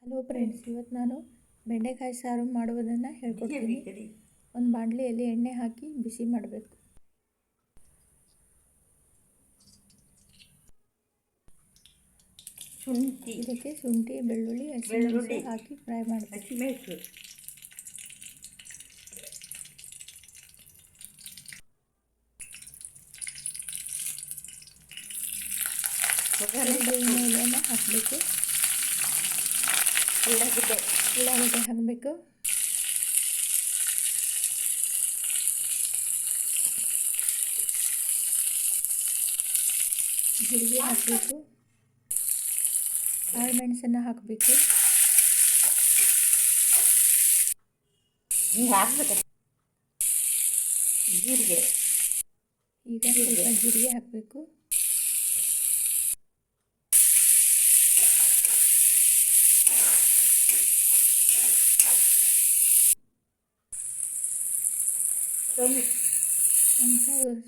Hello friends, ಇವತ್ತು ನಾನು ಬೆಂಡೆಕಾಯಿ ಸಾರು ಮಾಡುವುದನ್ನು ಹೇಳ್ಕೊಡ್ತೀನಿ. ಒಂದು ಬಾಣಲಿಯಲ್ಲಿ ಎಣ್ಣೆ ಹಾಕಿ ಬಿಸಿ ಮಾಡಬೇಕು. ಇದಕ್ಕೆ ಶುಂಠಿ, ಬೆಳ್ಳುಳ್ಳಿ, ಹಸಿಮೆಣಸು ಹಾಕಿ ಫ್ರೈ ಮಾಡಬೇಕು. ಎಣ್ಣೆಯನ್ನು ಹಾಕಬೇಕು. ಉಳ್ಳಾಗಡ್ಡೆ ಹಾಕಬೇಕು. ಜೀರಿಗೆ ಹಾಕಬೇಕು. ಕಾಳು ಮೆಣಸನ್ನು ಹಾಕಬೇಕು. ಈಗ ಸ್ವಲ್ಪ ಜೀರಿಗೆ ಹಾಕಬೇಕು.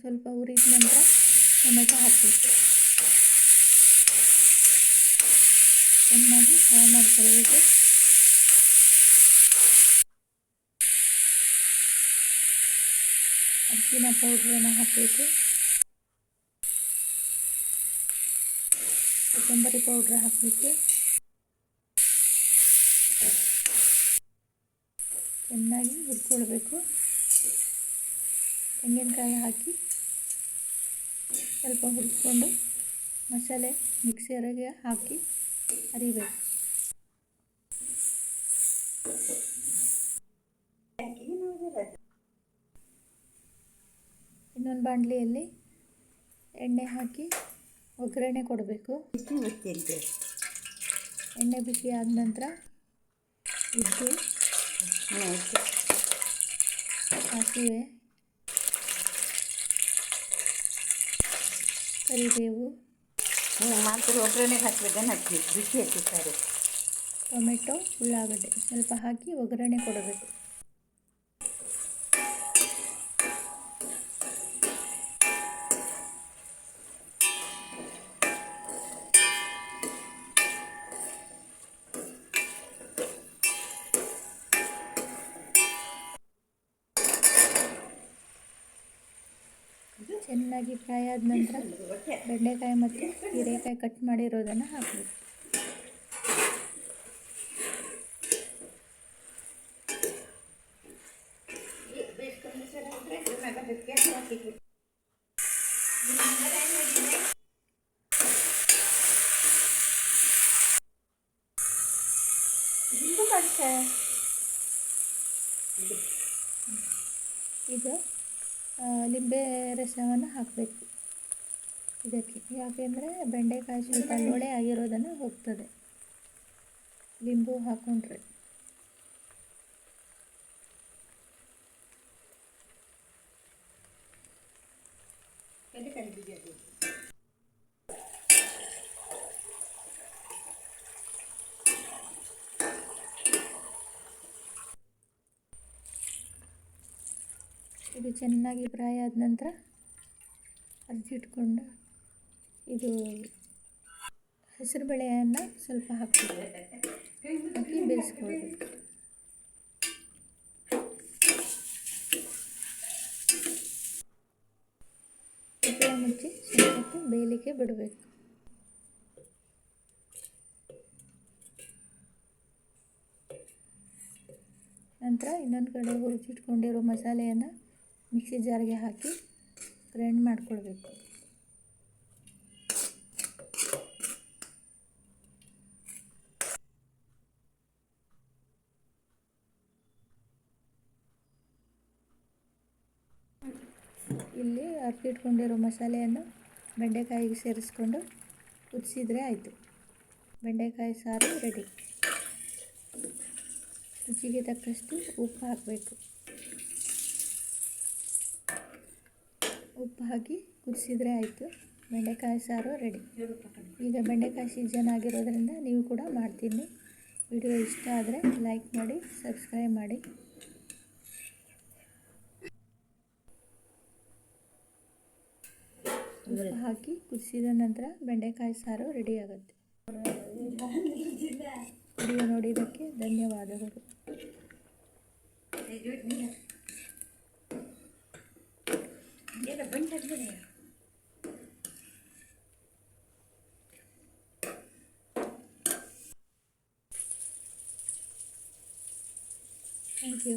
ಸ್ವಲ್ಪ ಉರಿದ ನಂತರ ಟೊಮೆಟೊ ಹಾಕಬೇಕು. ಚೆನ್ನಾಗಿ ಫ್ರೈ ಮಾಡ್ಕೊಳ್ಬೇಕು. ಅರಿಶಿನ ಪೌಡ್ರನ್ನು ಹಾಕಬೇಕು. ಕೊತ್ತಂಬರಿ ಪೌಡ್ರ್ ಹಾಕಬೇಕು. ಚೆನ್ನಾಗಿ ಹುರ್ಕೊಳ್ಬೇಕು. ತೆಂಗಿನಕಾಯಿ ಹಾಕಿ ಸ್ವಲ್ಪ ಹುರಿಸ್ಕೊಂಡು ಮಸಾಲೆ ಮಿಕ್ಸರಿಗೆ ಹಾಕಿ ಅರಿಬೇಕು. ಇನ್ನೊಂದು ಬಾಣಲಿಯಲ್ಲಿ ಎಣ್ಣೆ ಹಾಕಿ ಒಗ್ಗರಣೆ ಕೊಡಬೇಕು. ಎಣ್ಣೆ ಬಿಸಿ ಆದ ನಂತರ ಉದ್ದು, ಸಾಸಿವೆ, ಕರಿಬೇವು, ಒಗ್ಗರಣೆ ಹಾಕಿ ಬಿಸಿ ಹಾಕಿದ್ದಾರೆ. ಟೊಮೆಟೊ, ಉಳ್ಳಾಗಡ್ಡೆ ಸ್ವಲ್ಪ ಹಾಕಿ ಒಗ್ಗರಣೆ ಕೊಡಬೇಕು. ಚೆನ್ನಾಗಿ ಫ್ರೈ ಆದ ನಂತರ ಬೆಂಡೆಕಾಯಿ ಮತ್ತು ಹೀರೆಕಾಯಿ ಕಟ್ ಮಾಡಿರೋದನ್ನು ಹಾಕಬೇಕು. ಈಗ ಲಿಂಬೆ ರಸವನ್ನು ಹಾಕಬೇಕು ಇದಕ್ಕೆ. ಯಾಕೆಂದರೆ ಬೆಂಡೆಕಾಯಿ ಸ್ವಲ್ಪ ಲೋಳೆ ಆಗಿರೋದನ್ನು ಹೋಗ್ತದೆ ಲಿಂಬು ಹಾಕ್ಕೊಂಡ್ರೆ. ಇದು ಚೆನ್ನಾಗಿ ಫ್ರೈ ಆದ ನಂತರ ಅರ್ಜಿಟ್ಕೊಂಡು ಇದು ಹೆಸರುಬೇಳೆಯನ್ನು ಸ್ವಲ್ಪ ಹಾಕಿ ಬೇಯಿಸ್ಕೊಳ್ಬೇಕು. ಉಪ್ಪು ಮುಚ್ಚಿ ಸ್ವಲ್ಪ ಬೇಯಲಿಕ್ಕೆ ಬಿಡಬೇಕು. ನಂತರ ಇನ್ನೊಂದು ಕಡೆ ಹುರಿಚಿಟ್ಕೊಂಡಿರೋ ಮಸಾಲೆಯನ್ನು ಮಿಕ್ಸಿ ಜಾರ್ಗೆ ಹಾಕಿ ಗ್ರೈಂಡ್ ಮಾಡ್ಕೊಳ್ಬೇಕು. ಇಲ್ಲಿ ಅರ್ಕಿಟ್ಕೊಂಡಿರೋ ಮಸಾಲೆಯನ್ನು ಬೆಂಡೆಕಾಯಿಗೆ ಸೇರಿಸ್ಕೊಂಡು ಕುದಿಸಿದರೆ ಆಯಿತು. ಬೆಂಡೆಕಾಯಿ ಸಾರು ರೆಡಿ. ರುಚಿಗೆ ತಕ್ಕಷ್ಟು ಉಪ್ಪು ಹಾಕಬೇಕು. ಉಪ್ಪು ಹಾಕಿ ಕುದಿಸಿದರೆ ಆಯಿತು. ಬೆಂಡೆಕಾಯಿ ಸಾರು ರೆಡಿ. ಈಗ ಬೆಂಡೆಕಾಯಿ ಸೀಸನ್ ಆಗಿರೋದ್ರಿಂದ ನೀವು ಕೂಡ ಮಾಡ್ತೀನಿ. ವಿಡಿಯೋ ಇಷ್ಟ ಆದರೆ ಲೈಕ್ ಮಾಡಿ, ಸಬ್ಸ್ಕ್ರೈಬ್ ಮಾಡಿ. ಉಪ್ಪು ಹಾಕಿ ಕುದಿಸಿದ ನಂತರ ಬೆಂಡೆಕಾಯಿ ಸಾರು ರೆಡಿ ಆಗುತ್ತೆ. ವಿಡಿಯೋ ನೋಡಿದ ಧನ್ಯವಾದಗಳು. Thank you.